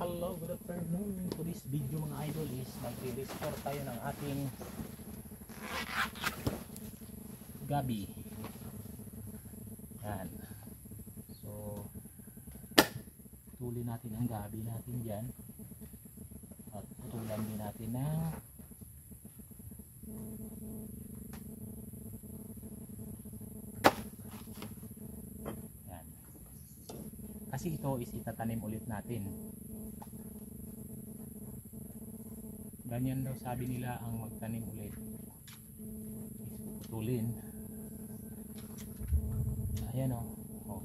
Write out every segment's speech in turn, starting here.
Hello, good afternoon. To this video mga idol is magre-restore tayo ng ating gabi. Yan. So, putulin natin ang gabi natin dyan. At putulan din natin ng yan. Kasi ito is itatanim ulit natin. Ganyan daw sabi nila ang magtanim ulit. Putulin. Ayan o. Oh.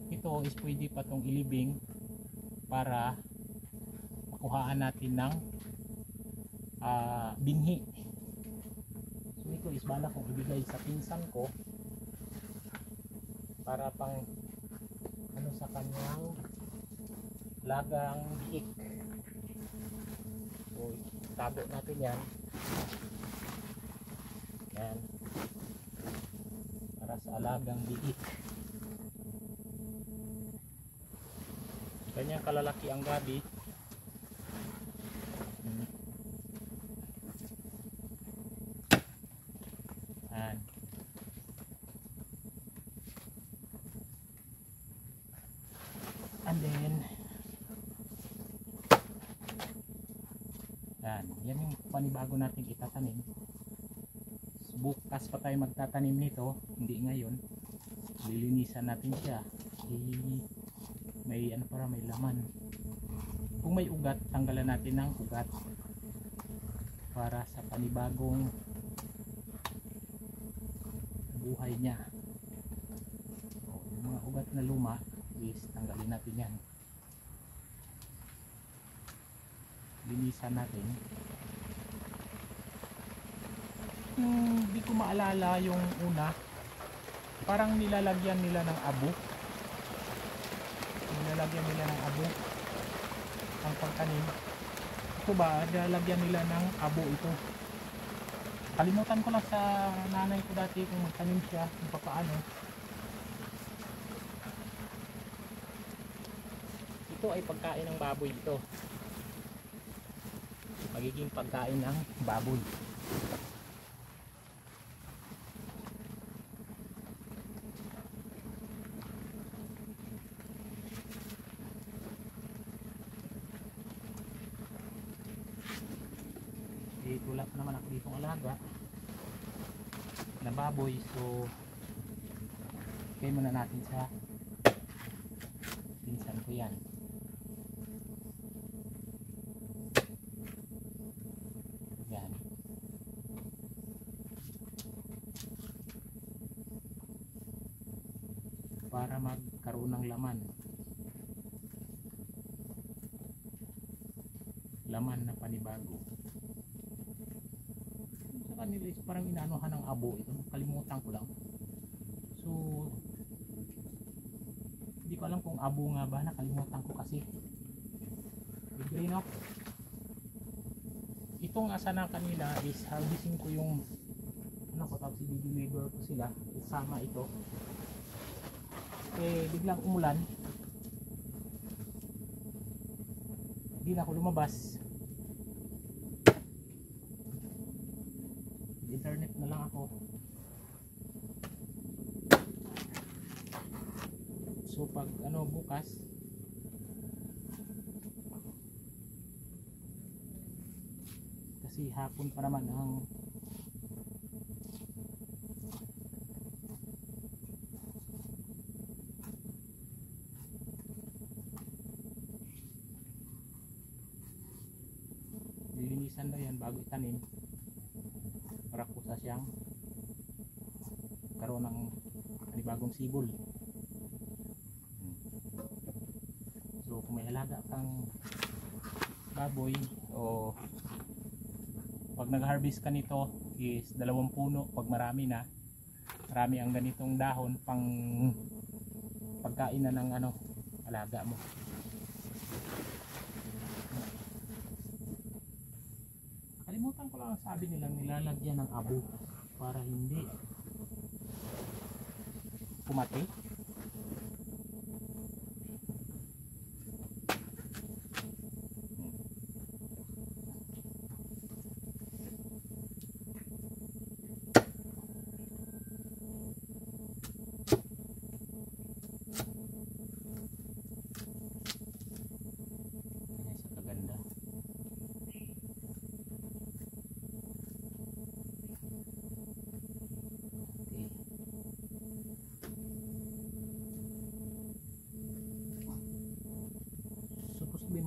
Ito is pwede pa itong ilibing para makuhaan natin ng binhi. So ito is bala kong ibigay sa pinsan ko para pang ano sa kanyang lagang biik. So tago natin yan. Yan. Para sa alagang biik. Ganyan kalalaki ang gabi. Yan. And then yan yung panibago natin itatanim. Bukas pa tayo magtatanim nito, hindi ngayon. Lilinisan natin siya. May ano para may laman. Kung may ugat, tanggalan natin ng ugat para sa panibagong buhay niya. So, yung mga ugat na luma is tanggalin natin yan. Linisan natin. Hindi ko maalala yung una, parang nilalagyan nila ng abo ang pagtanim. Ito ba, nilalagyan nila ng abo ito. Kalimutan ko lang sa nanay ko dati kung magtanim siya kung paano. Ito ay pagkain ng baboy ito. Magiging pagkain ng baboy. Wala pa naman ako ditong alaga na baboy, so kaya muna natin sa pinsan ko yan. Yan. Para magkaroon ng laman na panibago. Kanila is parang inaanohan ng abo ito, kalimutan ko lang. So hindi ko alam kung abo nga ba, nakalimutan ko kasi. Bigay no, itong asa na kanila is harvesting ko yung ano ko, tapos i-deliver ko sila, isama ito. Eh biglang umulan, hindi na ako lumabas. Internet na lang ako. So pag ano bukas, kasi hapon pa naman ang lilinisan na yan bago itanim para kusa siyang karoon ng panibagong sibol. So kung may alaga kang baboy o pag nag-harvest ka nito is 2 puno, pag marami ang ganitong dahon pang pagkain na ng ano alaga mo. Kalimutan ko lang ang sabi nilang nilalagyan ng abo para hindi pumatay.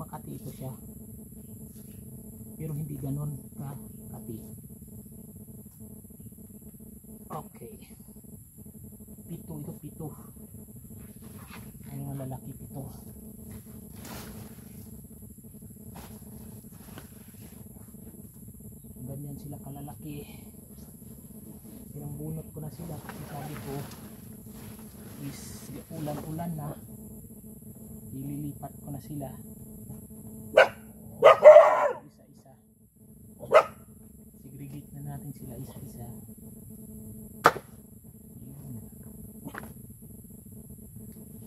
makati ito siya. Pero hindi ganon kati. Okay. Pito ito, pito. Ang mga lalaki pito. Ganyan sila kalalaki. Pinangbunot ko na sila kasi sabi ko is ulan-ulan na, ililipat ko na sila isa-isa. Segregate na natin sila isa-isa.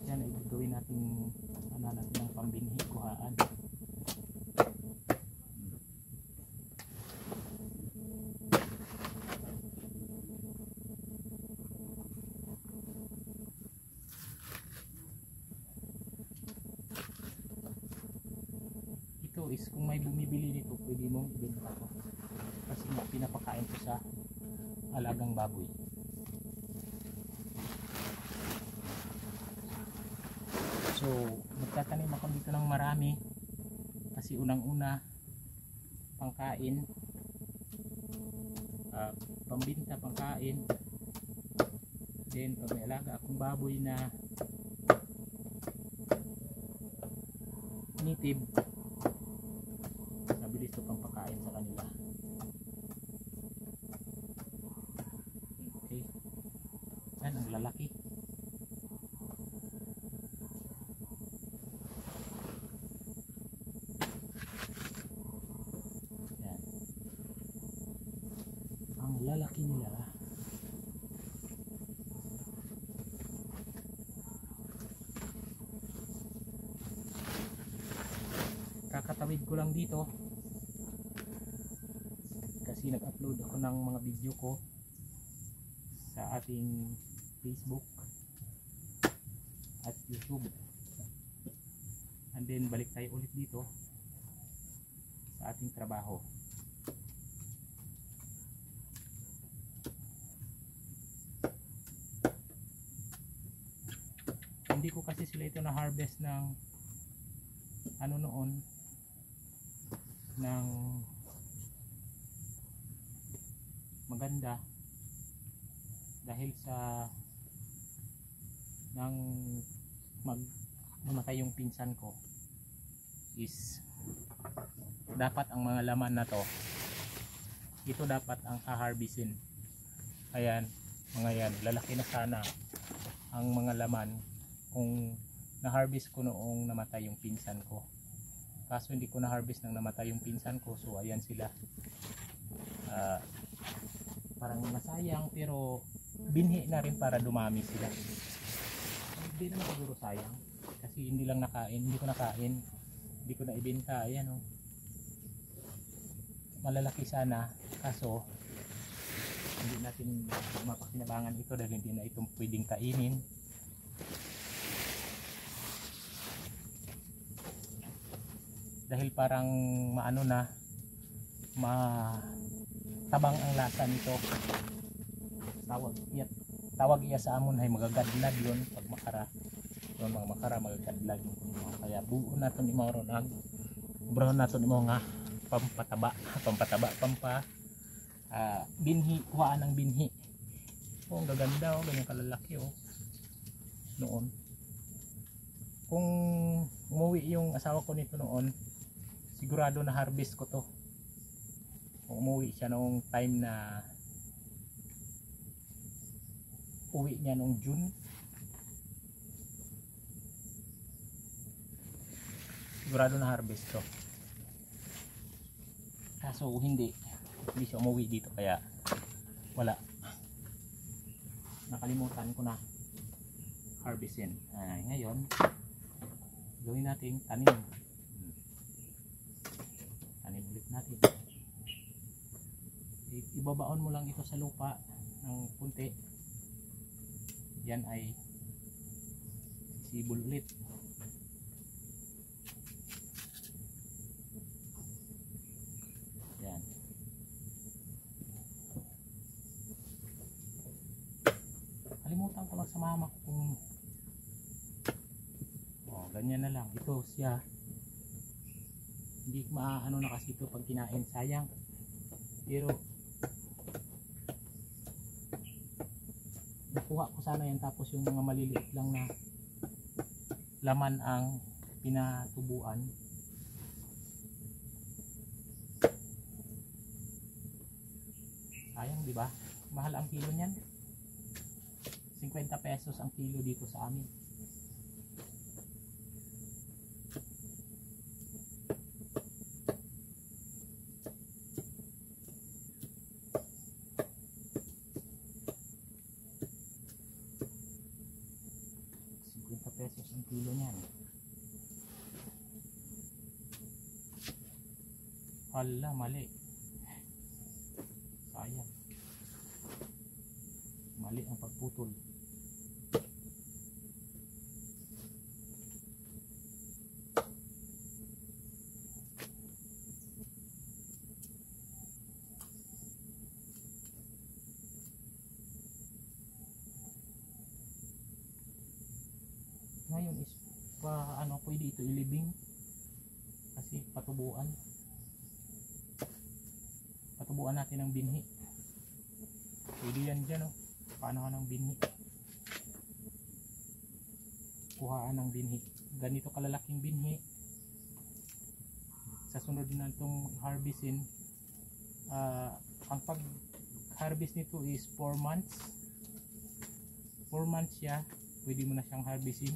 Yan ay gagawin natin ng pambinhi kuhaan. Ito is kung may bumibili nito, pwede mong ibenta ko kasi pinapakain ko sa alagang baboy. So magtatanim ako dito ng marami kasi unang-una pangkain, pambinta, pangkain. Then pag may alaga akong baboy na native, nabilis ito pang pakain sa kanila. Okay, yan ang lalaki. Yan ang lalaki nila. Kakatawid ko lang dito kasi nag-upload ako ng mga video ko sa ating Facebook at YouTube, and then balik tayo ulit dito sa ating trabaho. Hindi ko kasi sila ito na harvest ng ano noon, ng maganda dahil sa nang mamatay yung pinsan ko is dapat ang mga laman na to, ito dapat ang haharbisin. Ayan, mga yan, lalaki na sana ang mga laman kung na-harvest ko noong namatay yung pinsan ko. Kaso hindi ko na-harvest nang namatay yung pinsan ko, so ayan sila. Parang masayang, pero binhi na rin para dumami sila. Hindi naman siguro sayang kasi hindi lang nakain, hindi ko nakain, hindi ko na ibenta. Ayan o, malalaki sana, kaso hindi natin mapakinabangan ito dahil hindi na itong pwedeng kainin. Dahil parang maano na, matabang ang lasa nito. Tawag iya sa amon ay magagadlag yun pag makara. Yung mga makara magagadlag. Kaya buo natin imo ron ang brown natin imo nga pampataba, binhi, kuhaan ng binhi. Oh, ang gaganda oh, ganyan kalalaki oh. Noon. Kung umuwi yung asawa ko nito noon, sigurado na harvest ko to. Kung umuwi siya noong time na uwi niya noong June, sigurado na harvest to. Kaso hindi siya umuwi dito kaya wala, nakalimutan ko na harvestin. Ngayon gawin natin tanim ulit natin. Ibabaon mo lang ito sa lupa ng punti, yan ay sisibol ulit. Yan, kalimutan ko lang sa mama ko kung ganyan na lang ito siya. Hindi maano na kasi ito pag kinain, sayang. Pero nakuha ko sana yan, tapos yung mga maliliit lang na laman ang pinatubuan. Sayang, di ba? Mahal ang kilo niyan. 50 pesos ang kilo dito sa amin. Pesos ang kilo niyan. Hala, mali. Sayang. Mali ang pagputol. Ngayon is pwede ito ilibing kasi patubuan natin ng binhi. Pwede yan dyan, paano ng binhi, kuhaan ng binhi, ganito kalalaking binhi. Sa sunod na itong harvestin, ang pag harvest nito is 4 months siya, pwede mo na siyang harvestin.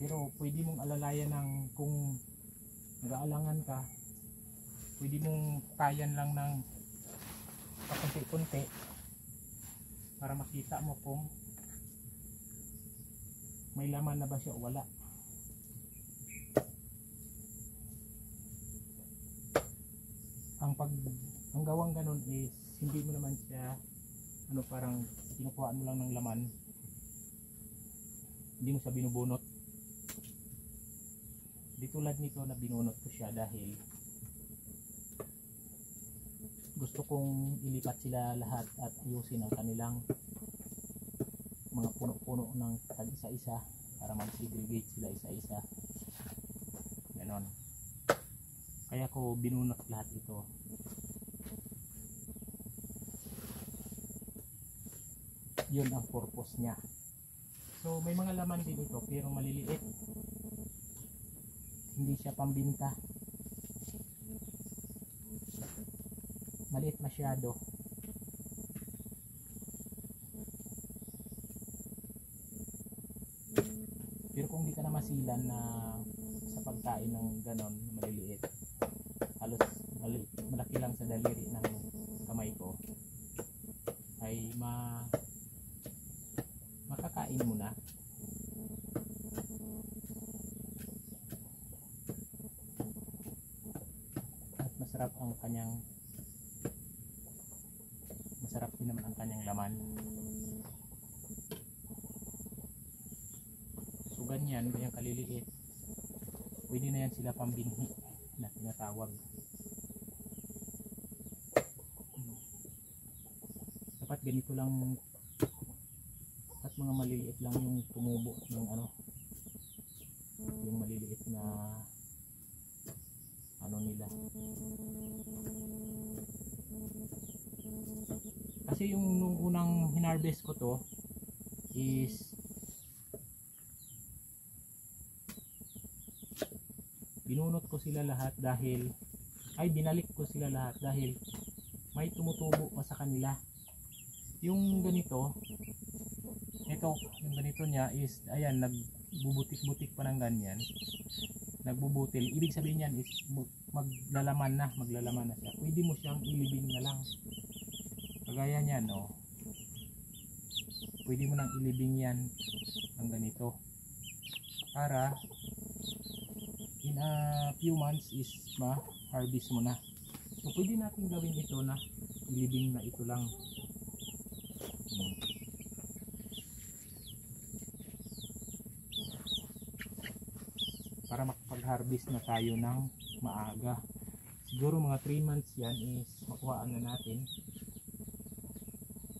Pero pwede mong alalayan ng kung nag-aalangan ka, pwede mong kayan lang ng pakunti-kunti para makita mo kung may laman na ba siya o wala. Ang gawang ganun is hindi mo naman siya parang kinukuhaan mo lang ng laman, hindi mo siya binubunot. Di tulad nito na binunot ko siya dahil gusto kong ilipat sila lahat at ayusin ang kanilang mga puno-puno ng tag-isa-isa para mag-segregate sila isa-isa. Ganon. Kaya ko binunot lahat ito. Yun ang purpose niya. So may mga laman din ito pero maliliit. Hindi siya pambinta. Maliit masyado. Pero kung di ka na masilan na sa pagkain ng ganon maliliit, halos malaki lang sa daliri ng kamay ko, ay makakain mo na. Masarap din naman ang kanyang laman. So ganyan kaliliit, pwede na yan sila pambinhi na tinatawag. Dapat ganito lang at mga maliliit lang yung tumubo ng yung maliliit na nila. Kasi yung nung unang hinarvest ko to is binunot ko sila lahat binalik ko sila lahat dahil may tumutubo pa sa kanila. Yung ganito, yung ganito niya is ayan, nagbubutik-butik pa ng ganyan, nagbubutil. Ibig sabihin yan is maglalaman na siya. Pwede mo siyang ilibing na lang kagaya niyan, pwede mo nang ilibing yan ng ganito para in a few months is ma-harvest mo na. So pwede natin gawin ito na ilibing na ito lang. Para makapag-harvest na tayo ng maaga. Siguro mga 3 months yan is makuhaan na natin.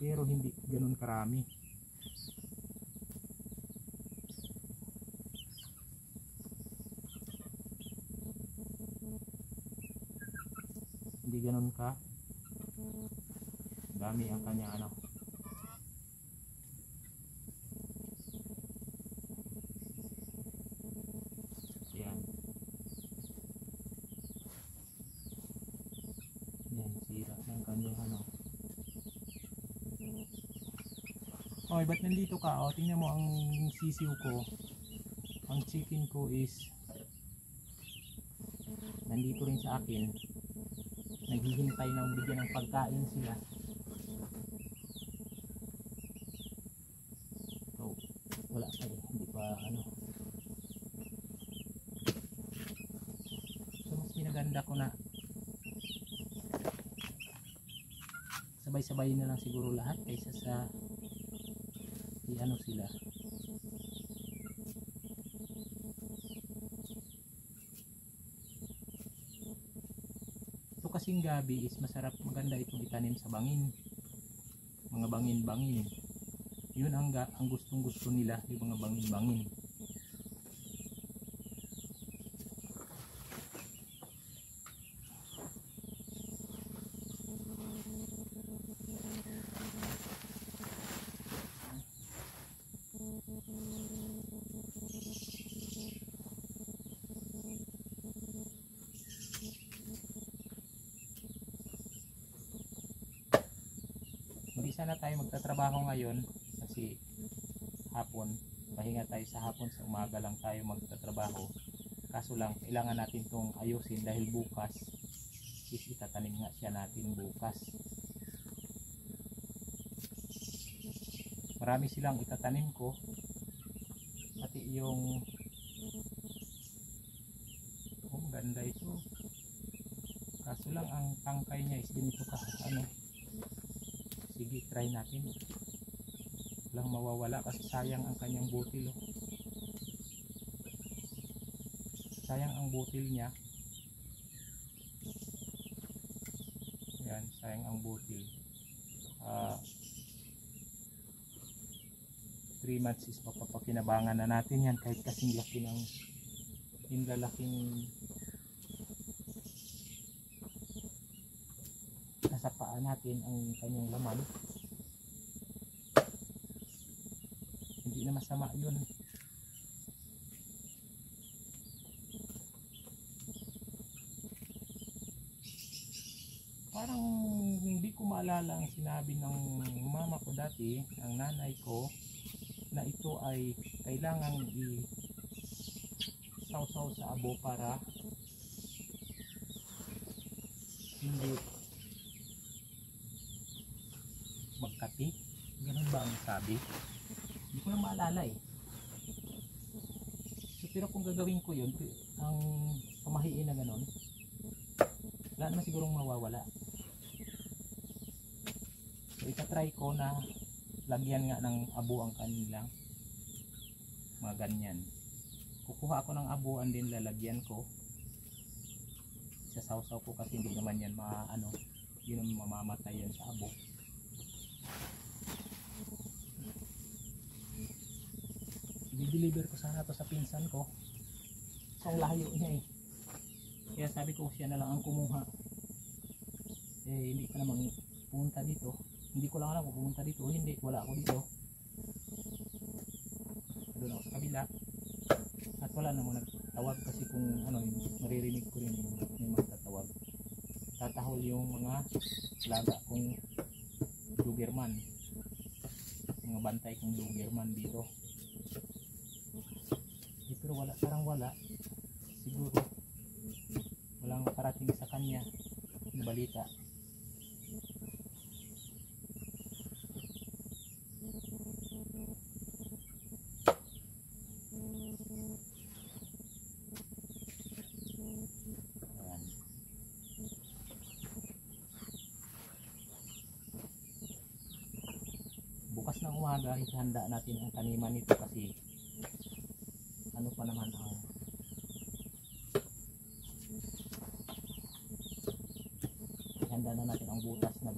Pero hindi ganun karami. hindi ganun ka dami ang kanya ano. Yan. Yan, sira ng kanyang ano. Okay, ba't nandito ka? O, tingnan mo ang sisiw ko. Ang chicken ko is nandito rin sa akin. Naghihintay ng bigyan ng pagkain sila. So, wala pa eh. Hindi pa ano. So, mas pinaganda ko na sabay-sabay na lang siguro lahat kaysa sa ano sila. Ito kasing gabi is masarap, maganda itong itanim sa bangin, mga bangin-bangin. Yun ang gustong gusto nila, yung mga bangin-bangin. Hindi sana tayo magtatrabaho ngayon kasi hapon, pahinga tayo sa hapon, sa umaga lang tayo magtatrabaho. Kaso lang kailangan natin itong ayusin dahil bukas is itatanim nga siya natin bukas. Marami silang itatanim ko, pati yung ganda ito. Kaso lang ang tangkay niya is ganito ka ano. Sige, try natin. Walang mawawala kasi sayang ang kanyang butil. Oh. Sayang ang butil niya. Yan, sayang ang butil. 3 months is mapapakinabangan na natin yan kahit kasing laki ng lalaking nasa paa natin ang kanyang laman. Hindi na masama yun. Parang hindi ko maalala ang sinabi ng mama ko dati, ang nanay ko, na ito ay kailangan i-sausaw sa abo para hindi magkati. Ganun ba ang sabi? Hindi ko na maalala eh. So, pero kung gagawin ko yun, ang pamahiin na ganun, wala naman sigurong mawawala. So itatry ko na lagyan nga ng abo ang kanilang mga ganyan. Kukuha ako ng abo and then lalagyan ko. Sasawsaw ko kasi hindi naman yan yun ang mamamatay yan sa abo. I-deliver ko sana to sa pinsan ko. So ang layo niya eh. Kaya sabi ko siya na lang ang kumuha. Eh hindi ka naman pumunta dito. Hindi ko lang alam kung pumunta dito. Hindi, wala ako dito. Doon ako sa kabila. At wala namang nagtawag kasi kung maririnig ko rin yung magtatawag. Tatahol yung mga laga kong Doberman. Mga bantay kong Doberman dito. Pero wala, parang wala. Siguro walang parating sa kanya na balita. Bukas ng umaga ihanda natin ang taniman nito kasi ano pa naman ang ihanda na natin ang butas na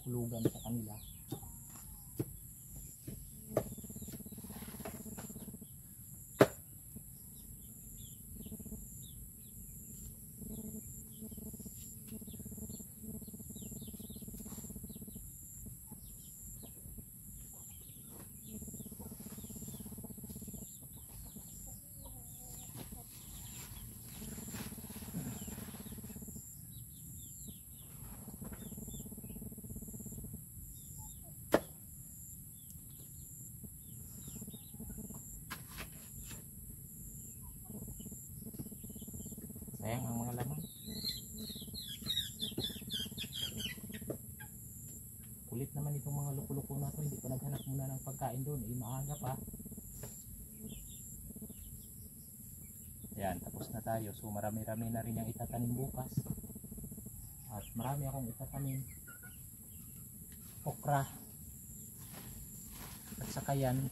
hulugan sa kanila. Sayang ang mga laman. Kulit naman itong mga luko-luko na to, hindi ko naghanap muna ng pagkain doon, maaga pa. Ayan, tapos na tayo. So marami-rami na rin yung itatanim bukas. At marami akong itatanim. Okra. At saka yan,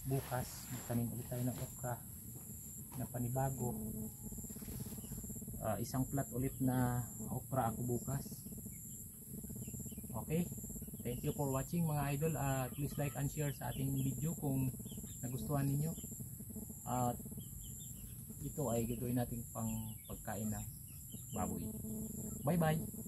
bukas magtanim ulit tayo ng okra na panibago. Isang plat ulit na okra ako bukas. Okay, thank you for watching mga idol. Please like and share sa ating video kung nagustuhan ninyo. At ito ay gagawin natin pang pagkain ng baboy. Bye bye.